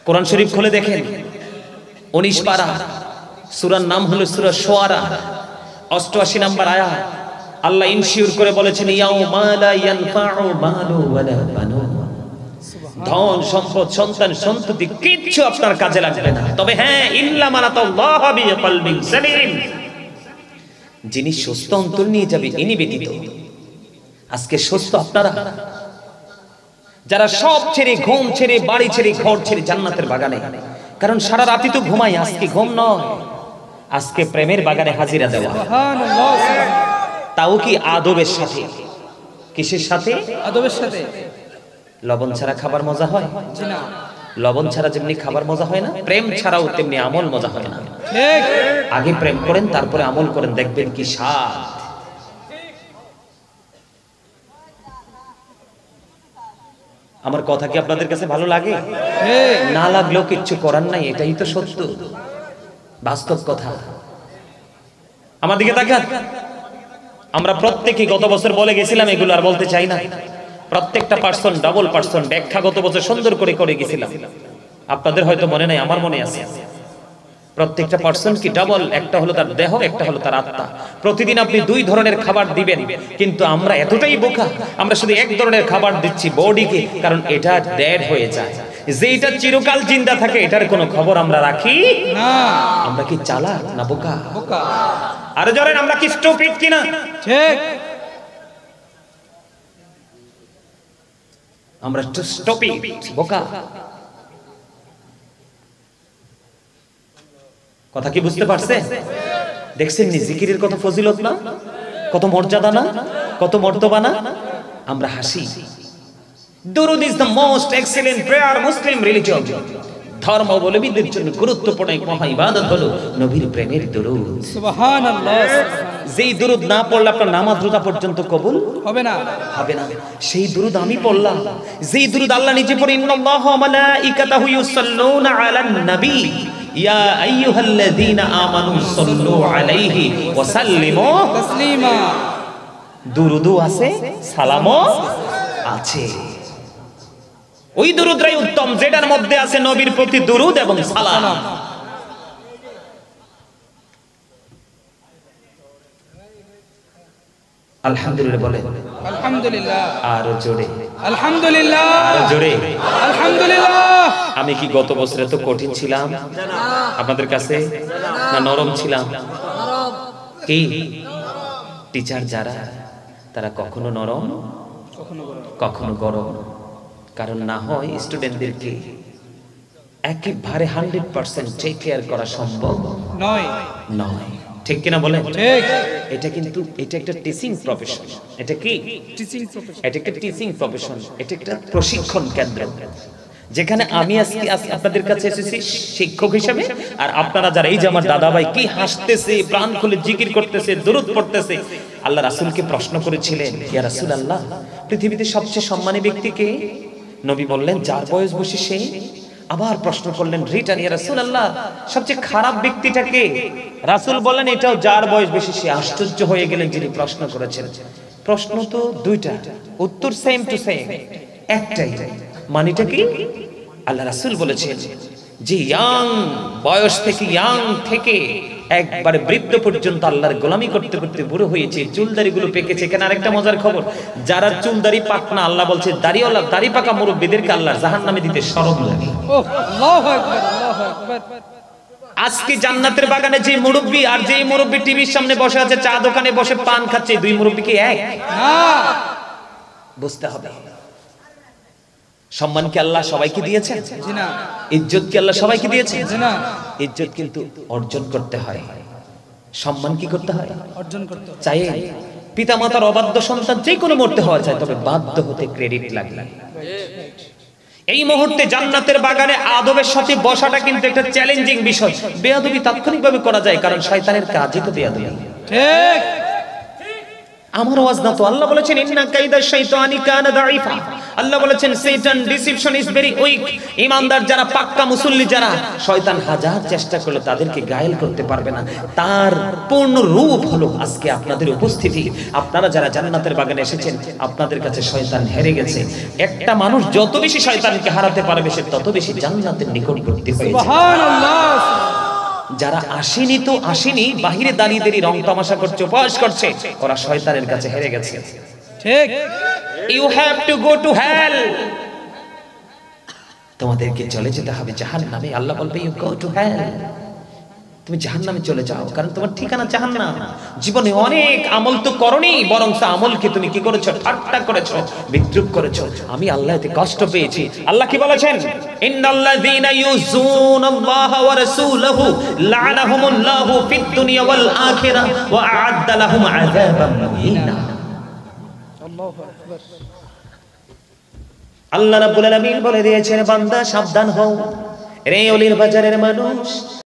কোরআন শরীফ খুলে দেখেন 19 পারা, সূরার নাম হলো সূরা শুআরা, 88 নম্বর আয়াত। আল্লাহ ইনশিওর করে বলেছেন ইয়াউমা লা ইয়ানফাউ মালু ওয়ালা বানুন, ধন সম্পদ সন্তান সন্ততি কিচ্ছু আপনার কাজে লাগবে না, তবে হ্যাঁ ইল্লা মান আতাল্লাহ বিকলবিন সালিম, যিনি সুস্থ অন্তর নিয়ে যাবে ইনি ব্যতীত। আজকে সুস্থ আপনারা যারা সব ছেড়ে, ঘুম ছেড়ে, বাড়ি ছেড়ে, ঘর ছেড়ে জান্নাতের বাগানে, কারণ সারা রাতই তো ঘুমাই, আজকে ঘুম নয়, আজকে প্রেমের বাগানে হাজিরা দেওয়া। তাও কি আদবের সাথে। কিসের সাথে? আদবের সাথে। লবণ ছাড়া খাবার মজা হয়? জি না। লবণ ছাড়া যেমনি খাবার মজা হয় না, প্রেম ছাড়াও তেমনি আমল মজা হয় না। ঠিক। আগে প্রেম করেন, তারপরে আমল করেন, দেখবেন কি স্বাদ। আমার কথা কি আপনাদের কাছে ভালো লাগে? না লাগলেও কিচ্ছু করার নাই, এটাই তো সত্য, বাস্তব কথা। আমার দিকে তাকান। আমরা প্রত্যেকই গত বছর বলে গেছিলাম, এগুলো আর বলতে চাই না। প্রত্যেকটা পার্সন ডাবল পার্সন ব্যাখ্যা গত বছর সুন্দর করে করে গেছিলাম। আপনাদের হয়তো মনে নাই, আমার মনে আছে। প্রত্যেকটা পার্সন কি ডাবল, একটা হলো তার দেহ, একটা হলো তার আত্মা। প্রতিদিন আপনি দুই ধরনের খাবার দিবেন, কিন্তু আমরা এতটাই বোকা, আমরা শুধু এক ধরনের খাবার দিচ্ছি বডিকে, কারণ এটা ডেড হয়ে যায়। যেটা চিরকাল জিন্দা থাকে এটার কোনো খবর আমরা রাখি না। আমরা কি চালাক না বোকা? বোকা। আর জানেন আমরা কি স্টুপিড কিনা? ঠিক। আমরা স্টুপিড, বোকা। কথা কি বুঝতে পারছে? দেখছেন নি জিকিরের কত ফজিলত না, কত মর্যাদা না, কত মর্তবা না? আমরা হাসি। দুরুদ is the most excellent prayer Muslim religion. ধর্মাবলম্বীদের জন্য গুরুত্বপূর্ণ এক মহা ইবাদত হলো নবীর প্রেমের দুরুদ। সুবহানাল্লাহ। যেই দুরুদ না পড়লে আপনার নামাজ রোজা পর্যন্ত কবুল হবে না, হবে না। সেই দুরুদ আমি পড়লাম, যেই দুরুদ আল্লাহ নিজে পড়ে, ইন্নাল্লাহা ওয়া মালাইকাতাহু ইউসাল্লুনা আলান নবী ইয়া আইয়ুহাল্লাযীনা আমানু সাল্লু আলাইহি ওয়া সাল্লিমু তাসলিমা। দুরুদও আছে, সালামও আছে। ওই দুরুদটাই উত্তম যেটার মধ্যে আছে নবীর প্রতি দুরুদ এবং সালাম। আলহামদুলিল্লাহ বলে। আলহামদুলিল্লাহ। আর জোরে আলহামদুলিল্লাহ। আর জোরে আলহামদুলিল্লাহ। আমি কি গত বছরে তো কঠিন ছিলাম আপনাদের কাছে, না নরম ছিলাম? কি টিচার যারা, তারা কখনো নরম কখনো গরম। কারণ না হয় স্টুডেন্টদেরকে একেবারে 100% টেক কেয়ার করা সম্ভব নয়। নয়, ঠিক কিনা বলেন? ঠিক। এটা কিন্তু এটা একটা টিচিং প্রফেশন। এটা কি টিচিং প্রফেশন? এটা একটা টিচিং প্রফেশন, এটা একটা প্রশিক্ষণ কেন্দ্র, যেখানে আমি আজকে আপনাদের কাছে এসেছি শিক্ষক হিসেবে। আর আপনারা যারা, এই যে আমার দাদা ভাই কি হাসতেছে, প্রাণ খুলে জিকির করতেছে, দুরূদ পড়তেছে। আল্লাহ রাসূলকে প্রশ্ন করেছিলেন, ইয়া রাসূলুল্লাহ, পৃথিবীতে সবচেয়ে সম্মানী ব্যক্তি কে? নবী বললেন, যার বয়স বেশি সে। আবার প্রশ্ন করলেন রিটার্ন, ইয়া রাসূলুল্লাহ, সবচেয়ে খারাপ ব্যক্তিটা কে? রাসূল বললেন, এটাও যার বয়স বেশি সে। আশ্চর্য হয়ে গেলেন যিনি প্রশ্ন করেছেন। প্রশ্ন তো দুইটা, উত্তর সেম টু সেম, একটাই। মানেটা কি? আল্লাহ রাসূল বলেছেন যে ইয়াং বয়স থেকে, ইয়াং থেকে একবারে বৃদ্ধ পর্যন্ত আল্লাহর গোলামি করতে করতে বুড়ো হয়েছে, চুলদারি গুলো পেকেছে। কেন আরেকটা মজার খবর, যারা চুলদারি পাক না, আল্লাহ বলছে দাড়িওয়ালা দাড়ি পাকা মুরব্বিদেরকে আল্লাহ জাহান্নামে দিতে শরম লাগে। ওহ, আল্লাহু আকবার, আল্লাহু আকবার। আজকে জান্নাতের বাগানে যে মুরব্বি আর যে মুরব্বি টিভির সামনে বসে আছে, চা দোকানে বসে পান খাচ্ছে, দুই মুরব্বি কি এক? না। বুঝতে হবে। সম্মান কি আল্লাহ সবাইকে দিয়েছেন? জি না। ইজ্জত কি আল্লাহ সবাইকে দিয়েছেন? জি না। ইজ্জত কিন্তু অর্জন করতে হয়, সম্মান কি করতে হয়? অর্জন করতে হবে। চাই পিতামাতার অবাধ্য সন্তান যে কোনো মুহূর্তে হওয়া যায়, তবে বাধ্য হতে ক্রেডিট লাগে। এই মুহূর্তে জান্নাতের বাগানে আদবের সাথে বসাটা কিন্তু একটা চ্যালেঞ্জিং বিষয়। বেয়াদবি তাৎক্ষণিকভাবে করা যায়, কারণ শয়তানের কাজই তো বেয়াদবি। ঠিক। আমার ওয়াজ না তো। আল্লাহ বলেছেন ইন্না কাইদা শাইতানি কানা দাঈফা। আল্লাহ বলেছেন শয়তান ডিসিপশন ইজ ভেরি উইক। ঈমানদার যারা, পাক্কা মুসল্লি যারা, শয়তান হাজার চেষ্টা করলে তাদেরকে গায়েল করতে পারবে না। তার পূর্ণ রূপ হলো আজকে আপনাদের উপস্থিতি। আপনারা যারা জান্নাতের বাগানে এসেছেন, আপনাদের কাছে শয়তান হেরে গেছে। একটা মানুষ যত বেশি শয়তানকে হারাতে পারবে, সে তত বেশি জান্নাতের নিকটবর্তী হয়ে যাবে। সুবহানাল্লাহ। যারা আসেনি তো আসেনি, বাহিরে দাঁড়িয়ে দাঁড়িয়ে রং তামাশা করছে, উপহাস করছে, ওরা শয়তানের কাছে হেরে গেছে। ঠিক। You have to go to hell. তোমাদেরকে চলে যেতে হবে জাহান্নামে। আল্লাহ বলবে ইউ গো টু হেল, তুমি জাহান্নামে চলে যাও, কারণ তোমার ঠিকানা জাহান্নাম। জীবনে অনেক আমল তো করনি, বরং আমলকে তুমি কি করেছো? ঠাট্টা করেছো, বিদ্রূপ করেছো। আমি আল্লাহ এতে কষ্ট পেয়েছি। আল্লাহ কি বলেছেন? ইন্নাল্লাযীনা ইউযুনাল্লাহা ওয়া রাসূলাহু লা'নাহুমুল্লাহু ফিদ দুনিয়া ওয়াল আখিরাহ ওয়া আ'আদ্দা লাহুম আযাবাম মুহিনা। আল্লাহু আকবার। আল্লাহ রাব্বুল আলামিন বলে দিয়েছেন, বান্দা সাবধান হও রে অলির বাজারের মানুষ।